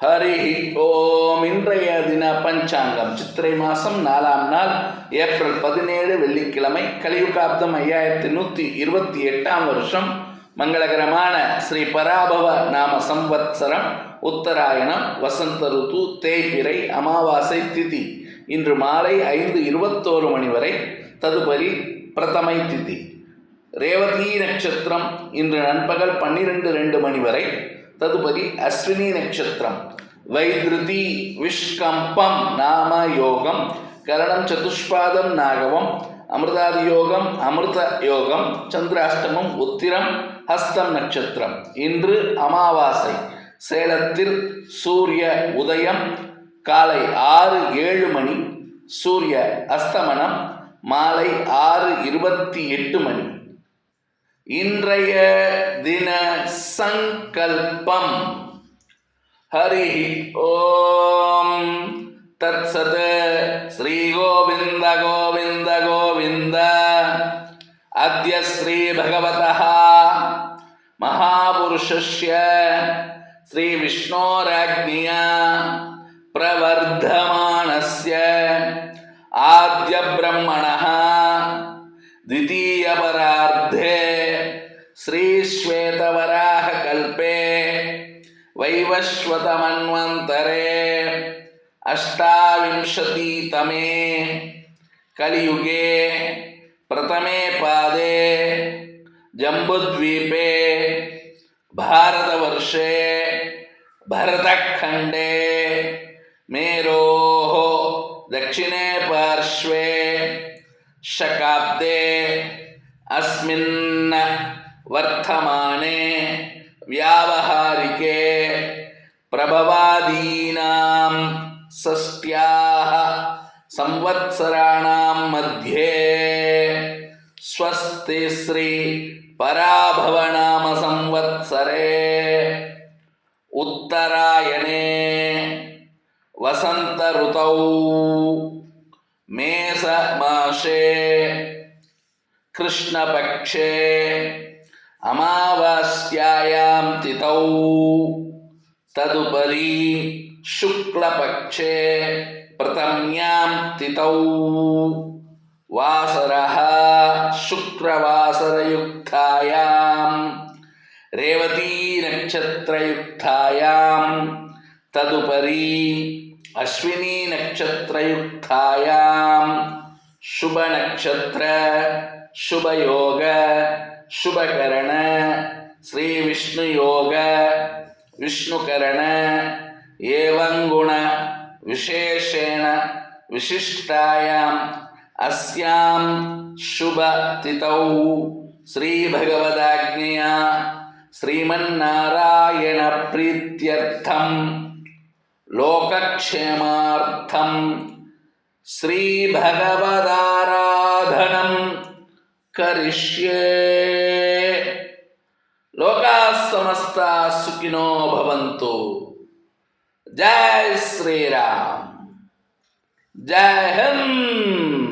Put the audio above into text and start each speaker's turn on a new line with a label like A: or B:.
A: ஹரி ஓம். இன்றைய தின பஞ்சாங்கம் சித்திரை மாதம் 4ஆம் நாள் ஏப்ரல் 17 வெள்ளிக்கிழமை, கலியுகாப்தம் 5128ஆம் வருஷம், மங்களகரமான ஸ்ரீ பராபவ நாம சம்வத்சரம், உத்தராயணம், வசந்த ருத்து, தேய்பிறை, அமாவாசை திதி. இன்று மாலை 5:21 மணி வரை ததுபரி பிரதமை திதி. ரேவதி நட்சத்திரம் இன்று நண்பகல் 12:02 மணி வரை, ததுபதி அஸ்வினி நட்சத்திரம். வைத்ருதி விஷ்கம்பம் நாம யோகம், கரணம் சதுஷ்பாதம் நாகவம், அமிர்தாதி யோகம் அமிர்த யோகம், சந்திராஷ்டமம் உத்திரம் ஹஸ்தம் நட்சத்திரம். இன்று அமாவாசை. சேலத்தில் சூரிய உதயம் காலை 6:07 மணி, சூரிய அஸ்தமனம் மாலை 6:28 மணி. இன்றைய தின சங்கல்பம். ஹரி ஓம் தத்சத். ஸ்ரீ கோவிந்த கோவிந்த கோவிந்த. அத்ய ஸ்ரீ பகவதः மகாபுருஷஸ்ய ஸ்ரீ விஷ்ணோராஜ்ஞயா பிரவர்தமானஸ்ய ஆத்ய பிரம்மணः द्वितीयपरार्धे श्रीश्वेतवराहकल्पे वैवस्वतमन्वन्तरे अष्टाविंशतितमे कलियुगे प्रथमे पादे जम्बुद्वीपे भारतवर्षे भरतखण्डे मेरोः दक्षिणे पार्श्वे शकाब्दे अस्मिन् वर्तमाने व्यावहारिके प्रभवादीनां षष्ट्याः संवत्सराणां मध्ये स्वस्ति श्री पराभवनाम संवत्सरे उत्तरायणे वसंत ऋतौ मेष मासे कृष्णपक्षे अमावास्यायां तिथौ तदुपरि शुक्लपक्षे प्रथम्यां तिथौ वासरः शुक्रवासरयुक्तायां रेवती नक्षत्रयुक्तायां तदुपरि अश्विनी नक्षत्रयुक्तायां शुभ नक्षत्र शुभ योग शुभकरण श्री विष्णु योग विष्णुकरण एवं गुण विशेषेण विशिष्टायाम् अस्यां शुभ तिथौ श्री भगवदाज्ञया श्रीमन्नारायण प्रीत्यर्थं लोकक्षेमार्थं श्री भगवदाराधनं करिष्ये. लोकाः समस्ताः सुखिनो भवन्तु. जय श्री राम. जय हिंद.